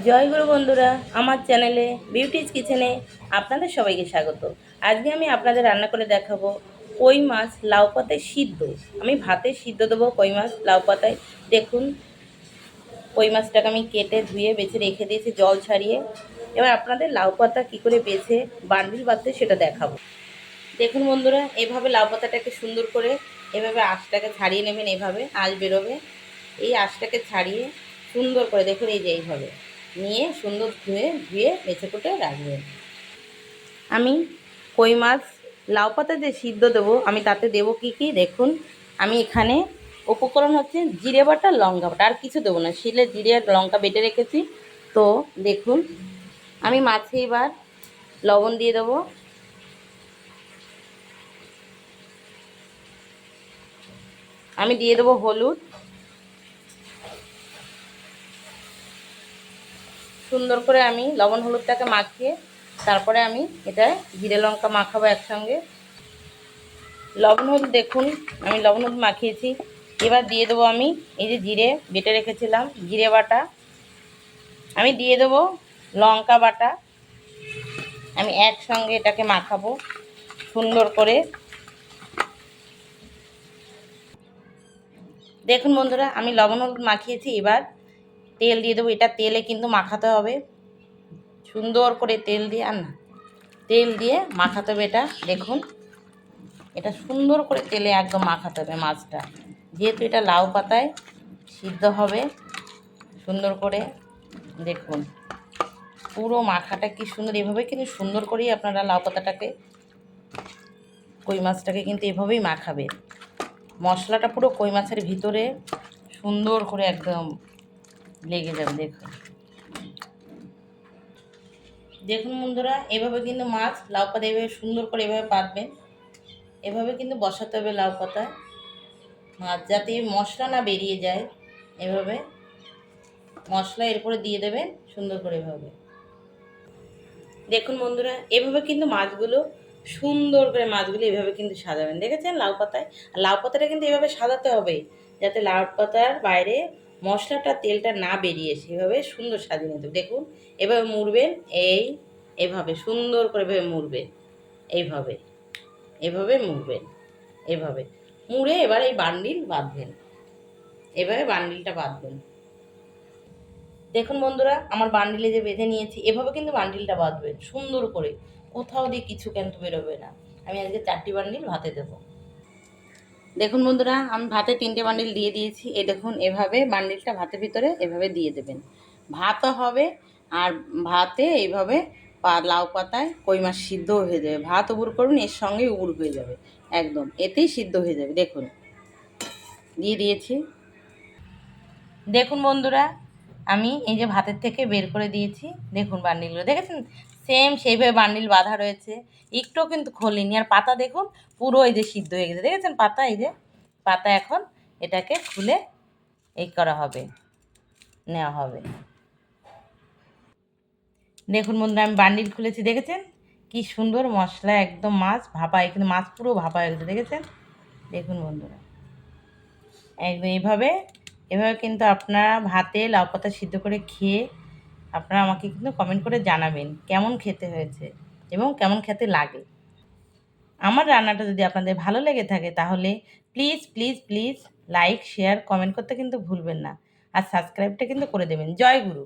জয় গুরু বন্ধুরা, আমার চ্যানেলে বিউটিজ কিচেনে আপনাদের সবাইকে স্বাগত। আজকে আমি আপনাদের রান্না করে দেখাবো কই মাছ লাউ পাতায় সিদ্ধ। আমি ভাতে সিদ্ধ দেবো কই মাছ লাউ পাতায়। দেখুন, কই মাছটাকে আমি কেটে ধুয়ে বেছে রেখে দিয়েছি জল ছাড়িয়ে। এবার আপনাদের লাউ পাতা কী করে বেছে বান্ডিল বাঁধতে সেটা দেখাবো। দেখুন বন্ধুরা, এভাবে লাউ পাতাটাকে সুন্দর করে এভাবে আঁশটাকে ছাড়িয়ে নেবেন। এভাবে আঁশ বেরোবে, এই আঁশটাকে ছাড়িয়ে সুন্দর করে দেখুন, এই যে এইভাবে নিয়ে সুন্দর ধুয়ে ধুয়ে বেছে কুটে রাখবেন। আমি কই মাছ লাউ পাতা যে সিদ্ধ দেবো, আমি তাতে দেবো কি কি দেখুন। আমি এখানে উপকরণ হচ্ছে জিরে বাটা, লঙ্কা বাটা, আর কিছু দেবো না। শিলে জিরে আর লঙ্কা বেটে রেখেছি। তো দেখুন, আমি মাছে এবার লবণ দিয়ে দেবো। আমি দিয়ে দেবো হলুদ। সুন্দর করে আমি লবণ হলুদটাকে মাখিয়ে তারপরে আমি এটা জিরে লঙ্কা মাখাবো একসঙ্গে। লবণ হলুদ দেখুন, আমি লবণ হলুদ মাখিয়েছি। এবার দিয়ে দেবো আমি এই যে জিরে বেটে রেখেছিলাম, জিরে বাটা। আমি দিয়ে দেবো লঙ্কা বাটা। আমি একসঙ্গে এটাকে মাখাবো সুন্দর করে। দেখুন বন্ধুরা, আমি লবণ হলুদ মাখিয়েছি। এবার তেল দিয়ে দেবো। এটা তেলে কিন্তু মাখাতে হবে সুন্দর করে, তেল দিয়ে, আর না, তেল দিয়ে মাখাতে হবে এটা। দেখুন, এটা সুন্দর করে তেলে একদম মাখাতে হবে মাছটা, যেহেতু এটা লাউ পাতায় সিদ্ধ হবে। সুন্দর করে দেখুন, পুরো মাখাটা কি সুন্দর। এভাবে কিন্তু সুন্দর করেই আপনারা লাউ পাতাটাকে, কই মাছটাকে কিন্তু এভাবেই মাখাবেন। মশলাটা পুরো কই মাছের ভিতরে সুন্দর করে একদম লেগে যাবে। দেখুন দেখুন বন্ধুরা, এভাবে কিন্তু মাছ লাউ পাতা এভাবে সুন্দর করে এভাবে পাতবেন। এভাবে কিন্তু বসাতে হবে লাউ পাতায় মাছ, যাতে মশলা না বেরিয়ে যায়। এভাবে মশলা এরপরে দিয়ে দেবেন সুন্দর করে। এভাবে দেখুন বন্ধুরা, এভাবে কিন্তু মাছগুলো সুন্দর করে মাছগুলো এভাবে কিন্তু সাজাবেন। দেখেছেন লাউ পাতায়? আর লাউ পাতাটা কিন্তু এভাবে সাজাতে হবে যাতে লাউ পাতার বাইরে মশলাটা তেলটা না বেরিয়ে, সেভাবে সুন্দর সাজিয়ে নিতে। দেখুন, এভাবে মুড়বেন, এভাবে সুন্দর করে এভাবে মুড়বেন। এইভাবে এভাবে মুড়বেন, এভাবে মুড়ে এবার এই বান্ডিল বাঁধবেন। এভাবে বান্ডিলটা বাঁধবেন। দেখুন বন্ধুরা, আমার বান্ডিলে যে বেঁধে নিয়েছি, এভাবে কিন্তু বান্ডিলটা বাঁধবেন সুন্দর করে, কোথাও দিয়ে কিছু কিন্তু বেরোবে না। আমি আজকে 4টি বান্ডিল ভাতে দেব। দেখুন বন্ধুরা, আমি ভাতে 3টে বান্ডিল দিয়ে দিয়েছি। এই দেখুন, এভাবে বান্ডিলটা ভাতের ভিতরে এভাবে দিয়ে দেবেন। ভাতও হবে, আর ভাতে এইভাবে লাউ পাতায় কই মাছ সিদ্ধ হয়ে যাবে। ভাত উবুর করবেন, এর সঙ্গে উবুর হয়ে যাবে একদম, এতেই সিদ্ধ হয়ে যাবে। দেখুন, দিয়ে দিয়েছি। দেখুন বন্ধুরা, আমি এই যে ভাতের থেকে বের করে দিয়েছি। দেখুন বান্ডিলগুলো দেখেছেন, সেম সেইভাবে বান্ডিল বাঁধা রয়েছে, একটুও কিন্তু খোলেনি। আর পাতা দেখুন, পুরো এই যে সিদ্ধ হয়ে গেছে। দেখেছেন পাতা? এই যে পাতা, এখন এটাকে খুলে এই করা হবে, নেওয়া হবে। দেখুন বন্ধুরা, আমি বান্ডিল খুলেছি। দেখেছেন কি সুন্দর মশলা, একদম মাছ ভাপায়, কিন্তু মাছ পুরো ভাপা হয়ে গেছে। দেখেছেন? দেখুন বন্ধুরা, একদম এইভাবে এভাবে কিন্তু আপনারা ভাতে লাউ পাতা সিদ্ধ করে খেয়ে আপনারা আমাকে কিন্তু কমেন্ট করে জানাবেন কেমন খেতে হয়েছে এবং কেমন খেতে লাগে। আমার রান্নাটা যদি আপনাদের ভালো লেগে থাকে তাহলে please please please like, share, comment করতে কিন্তু ভুলবেন না। আর সাবস্ক্রাইবটা কিন্তু করে দেবেন। জয় গুরু।